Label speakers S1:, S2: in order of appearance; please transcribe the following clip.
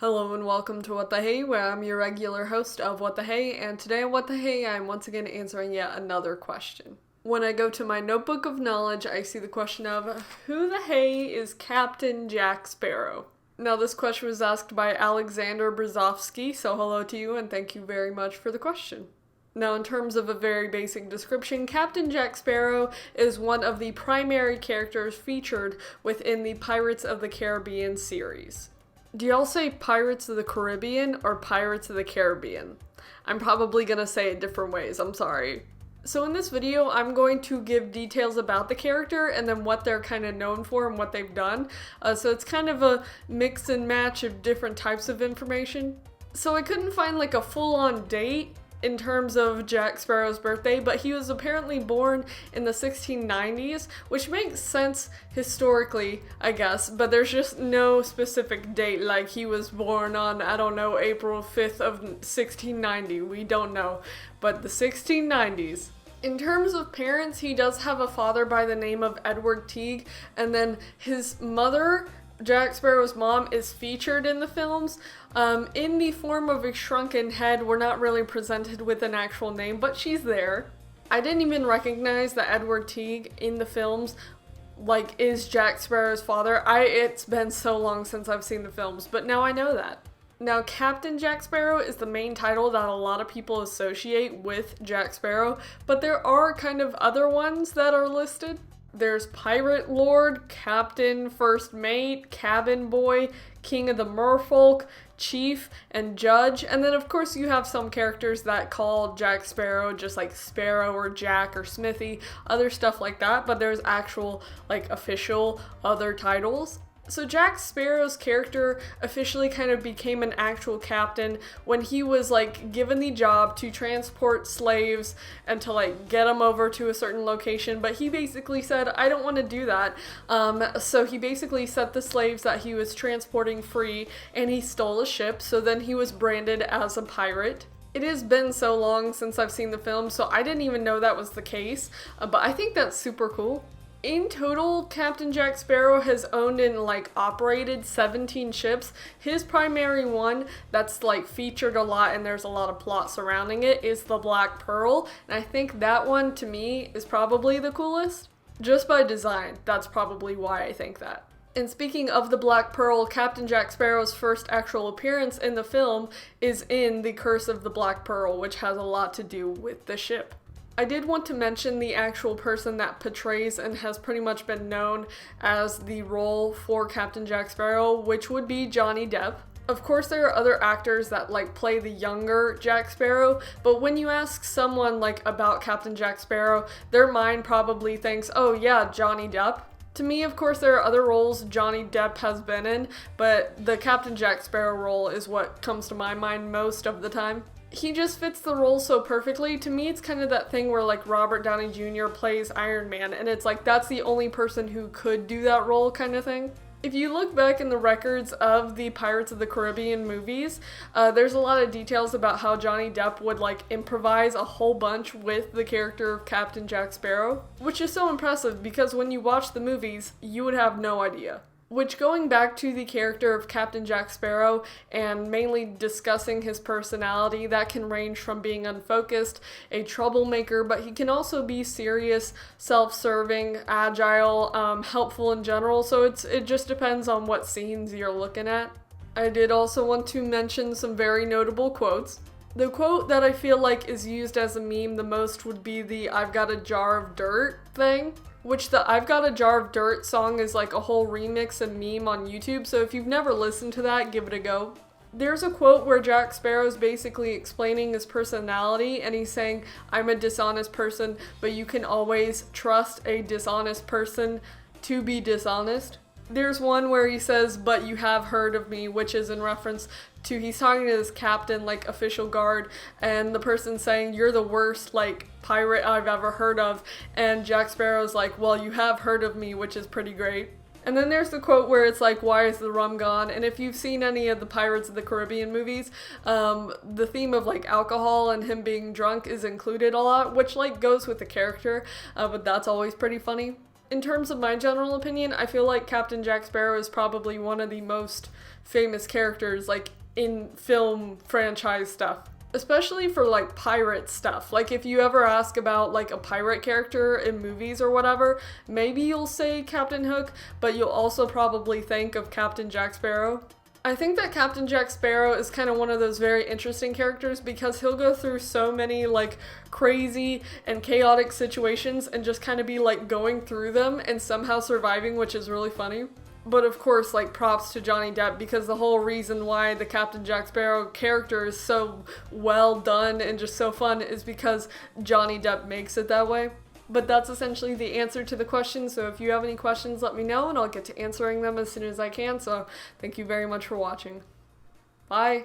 S1: Hello and welcome to What the Hey, where I'm your regular host of What the Hey, and today on What the Hey, I'm once again answering yet another question. When I go to my notebook of knowledge, I see the question of, who the hey is Captain Jack Sparrow? Now this question was asked by Alexander Brezovsky, so hello to you and thank you very much for the question. Now, in terms of a very basic description, Captain Jack Sparrow is one of the primary characters featured within the Pirates of the Caribbean series. Do y'all say Pirates of the Caribbean or Pirates of the Caribbean? I'm probably gonna say it different ways, I'm sorry. So in this video, I'm going to give details about the character and then what they're kind of known for and what they've done. So it's kind of a mix and match of different types of information. So I couldn't find like a full-on date in terms of Jack Sparrow's birthday, but he was apparently born in the 1690s, which makes sense historically, I guess, but there's just no specific date, like he was born on, I don't know, April 5th of 1690, we don't know, but the 1690s. In terms of parents, he does have a father by the name of Edward Teague, and then his mother, Jack Sparrow's mom, is featured in the films in the form of a shrunken head. We're not really presented with an actual name, but she's there. I didn't even recognize that Edward Teague in the films is Jack Sparrow's father. It's been so long since I've seen the films, but now I know that. Now, Captain Jack Sparrow is the main title that a lot of people associate with Jack Sparrow, but there are kind of other ones that are listed. There's Pirate Lord, Captain, First Mate, Cabin Boy, King of the Merfolk, Chief, and Judge. And then of course you have some characters that call Jack Sparrow just like Sparrow or Jack or Smithy, other stuff like that, but there's actual official other titles. So Jack Sparrow's character officially kind of became an actual captain when he was given the job to transport slaves and to get them over to a certain location, but he basically said, I don't want to do that. So he basically set the slaves that he was transporting free and he stole a ship, so then he was branded as a pirate. It has been so long since I've seen the film, so I didn't even know that was the case, but I think that's super cool. In total, Captain Jack Sparrow has owned and operated 17 ships. His primary one that's featured a lot and there's a lot of plot surrounding it is the Black Pearl, and I think that one to me is probably the coolest. Just by design, that's probably why I think that. And speaking of the Black Pearl, Captain Jack Sparrow's first actual appearance in the film is in The Curse of the Black Pearl, which has a lot to do with the ship. I did want to mention the actual person that portrays and has pretty much been known as the role for Captain Jack Sparrow, which would be Johnny Depp. Of course, there are other actors that play the younger Jack Sparrow, but when you ask someone about Captain Jack Sparrow, their mind probably thinks, oh yeah, Johnny Depp. To me, of course, there are other roles Johnny Depp has been in, but the Captain Jack Sparrow role is what comes to my mind most of the time. He just fits the role so perfectly. To me, it's kind of that thing where Robert Downey Jr. plays Iron Man, and it's that's the only person who could do that role kind of thing. If you look back in the records of the Pirates of the Caribbean movies, there's a lot of details about how Johnny Depp would improvise a whole bunch with the character of Captain Jack Sparrow, which is so impressive because when you watch the movies, you would have no idea. Which, going back to the character of Captain Jack Sparrow and mainly discussing his personality, that can range from being unfocused, a troublemaker, but he can also be serious, self-serving, agile, helpful in general, so it just depends on what scenes you're looking at. I did also want to mention some very notable quotes. The quote that I feel is used as a meme the most would be the "I've got a jar of dirt" thing. Which the I've Got a Jar of Dirt song is a whole remix and meme on YouTube, so if you've never listened to that, give it a go. There's a quote where Jack Sparrow's basically explaining his personality, and he's saying, I'm a dishonest person, but you can always trust a dishonest person to be dishonest. There's one where he says, but you have heard of me, which is in reference to he's talking to this captain, official guard, and the person saying, you're the worst, pirate I've ever heard of, and Jack Sparrow's well, you have heard of me, which is pretty great. And then there's the quote where it's why is the rum gone? And if you've seen any of the Pirates of the Caribbean movies, the theme of alcohol and him being drunk is included a lot, which goes with the character, but that's always pretty funny. In terms of my general opinion, I feel like Captain Jack Sparrow is probably one of the most famous characters, like, in film franchise stuff. Especially for, like, pirate stuff. Like, if you ever ask about, like, a pirate character in movies or whatever, maybe you'll say Captain Hook, but you'll also probably think of Captain Jack Sparrow. I think that Captain Jack Sparrow is kind of one of those very interesting characters because he'll go through so many, like, crazy and chaotic situations and just kind of be, like, going through them and somehow surviving, which is really funny. But of course, like, props to Johnny Depp, because the whole reason why the Captain Jack Sparrow character is so well done and just so fun is because Johnny Depp makes it that way. But that's essentially the answer to the question, so if you have any questions, let me know, and I'll get to answering them as soon as I can, so thank you very much for watching. Bye!